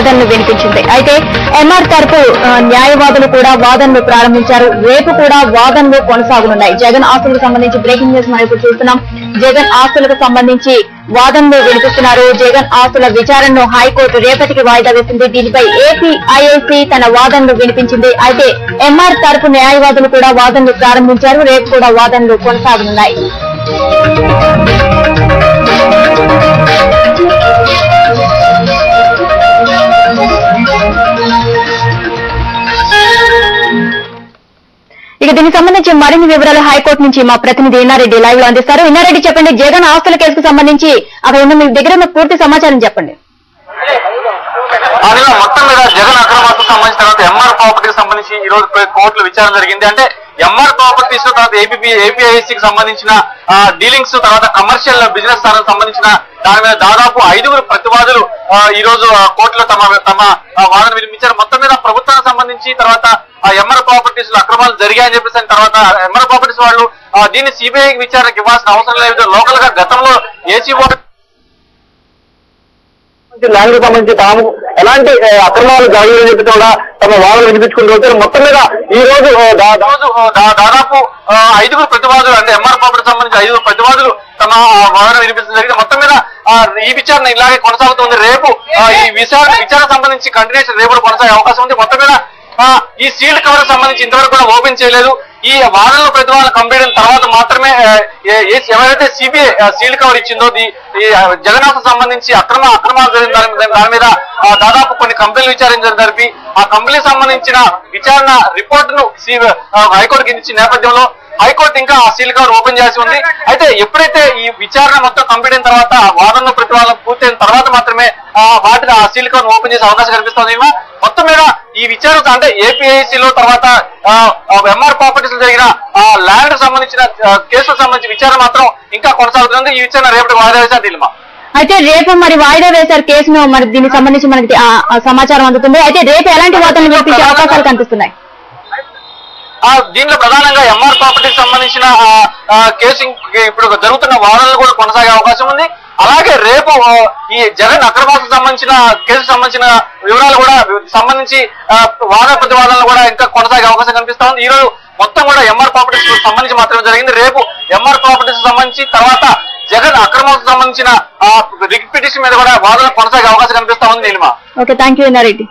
వాదనలు వినిపించింది. అయితే ఎంఆర్ తరపు న్యాయవాదులు కూడా వాదనలు ప్రారంభించారు. రేపు కూడా వాదనలు కొనసాగనున్నాయి. జగన్ ఆస్తులకు సంబంధించి బ్రేకింగ్ న్యూస్ మనం ఇప్పుడు చూస్తున్నాం. జగన్ ఆస్తులకు సంబంధించి వాదనలు వినిపిస్తున్నారు. జగన్ ఆస్తుల విచారణను హైకోర్టు రేపటికి వాయిదా వేసింది. దీనిపై ఏపీఐఐసి తన వాదనలు వినిపించింది. అయితే ఎంఆర్ తరపు న్యాయవాదులు కూడా వాదనలు ప్రారంభించారు. రేపు కూడా వాదనలు కొనసాగనున్నాయి. ఇక దీనికి సంబంధించి మరిన్ని వివరాలు హైకోర్టు నుంచి మా ప్రతినిధి ఇన్నారెడ్డి లైవ్ లో అందిస్తారు. ఇన్నారెడ్డి, చెప్పండి, జగన్ ఆస్తుల కేసుకు సంబంధించి అక్కడ ఉన్న మీ దగ్గర ఉన్న పూర్తి సమాచారం చెప్పండి. మొత్తం మీద జగన్ అక్రమాలకు సంబంధించిన తర్వాత ఎంఆర్ ప్రాపర్టీకి సంబంధించి ఈ రోజు కోర్టులో విచారణ జరిగింది. అంటే ఎంఆర్ ప్రాపర్టీస్ తర్వాత ఏపీఐసికి సంబంధించిన డీలింగ్స్ తర్వాత కమర్షియల్ బిజినెస్ సంబంధించిన దాని మీద దాదాపు 5 ప్రతివాదులు ఈ రోజు కోర్టులో తమ వాదన వినిపించారు. మొత్తం మీద ప్రభుత్వానికి సంబంధించి తర్వాత ఎంఆర్ ప్రాపర్టీస్ లో అక్రమాలు జరిగాయని చెప్పేసి తర్వాత ఎంఆర్ ప్రాపర్టీస్ వాళ్ళు దీన్ని సిబిఐకి విచారణకు ఇవ్వాల్సిన అవసరం లేదు. లోకల్ గా గతంలో ఏసీ ల్యాండ్ సంబంధించి తాము ఎలాంటి అక్రమాలు జరగలేదని చెప్పి కూడా తమ వాదన వినిపించుకుంటూ వచ్చారు. మొత్తం మీద ఈ రోజు దాదాపు 5 ప్రతివాదులు అంటే ఎంఆర్ ప్రాపర్టీ సంబంధించి 5 ప్రతివాదులు తమ వాదన వినిపించడం జరిగింది. మొత్తం మీద ఈ విచారణ ఇలాగే కొనసాగుతుంది. రేపు ఈ విచారణ సంబంధించి కంటిన్యూషన్ రేపు కొనసాగే అవకాశం ఉంది. మొత్తం మీద ఈ సీల్డ్ కవర్ సంబంధించి ఇంతవరకు కూడా ఓపెన్ చేయలేదు. ఈ వాదనలు ప్రతివాదనలు కంప్లీట్ అయిన తర్వాత మాత్రమే ఎవరైతే సిబిఐ సీల్డ్ కవర్ ఇచ్చిందో ఈ జగన్నాథ్ సంబంధించి అక్రమాలు జరిగిన దాని మీద దాదాపు కొన్ని కంపెనీలు విచారించడం జరిపి ఆ కంపెనీకి సంబంధించిన విచారణ రిపోర్ట్ ను హైకోర్టుకి ఇచ్చిన నేపథ్యంలో హైకోర్టు ఇంకా ఆ సీల్ కవర్ ఓపెన్ చేసి ఉంది. అయితే ఎప్పుడైతే ఈ విచారణ మొత్తం కంప్లీట్ అయిన తర్వాత వాదనలు ప్రతివాదనలు పూర్తయిన తర్వాత మాత్రమే వాటిని ఆ సీల్ కవర్ ఓపెన్ చేసే అవకాశం కనిపిస్తుంది. మొత్తం మీద ఈ విచారణ అంటే ఏపీఐసిలో తర్వాత ఎంఆర్ ప్రాపర్టీస్ లో జరిగిన ల్యాండ్ సంబంధించిన కేసులకు సంబంధించిన విచారణ మాత్రం ఇంకా కొనసాగుతుంది. ఈ విచారణ రేపటి వాయిదా వేశారు దిల్మా. అయితే రేపు మరి వాయిదా వేశారు కేసును, మరి దీనికి సంబంధించి మనకి సమాచారం అందుతుంది. అయితే రేపు ఎలాంటి వాదనలు వినిపించే అవకాశాలు కనిపిస్తున్నాయి? దీంట్లో ప్రధానంగా ఎంఆర్ ప్రాపర్టీకి సంబంధించిన కేసు ఇప్పుడు జరుగుతున్న వాదనలు కూడా కొనసాగే అవకాశం ఉంది. అలాగే రేపు ఈ జగన్ అక్రమాలకు సంబంధించిన కేసుకు సంబంధించిన వివరాలు కూడా సంబంధించి వాద ప్రతివాదనలు కూడా ఇంకా కొనసాగే అవకాశం కనిపిస్తా ఉంది. ఈ రోజు మొత్తం కూడా ఎంఆర్ ప్రాపర్టీస్ సంబంధించి మాత్రమే జరిగింది. రేపు ఎంఆర్ ప్రాపర్టీస్ సంబంధించి తర్వాత జగన్ అక్రమాలకు సంబంధించిన రిట్ పిటిషన్ మీద కూడా వాదనలు కొనసాగే అవకాశం కనిపిస్తా ఉంది. Neelima, okay, thank you Inna Reddy.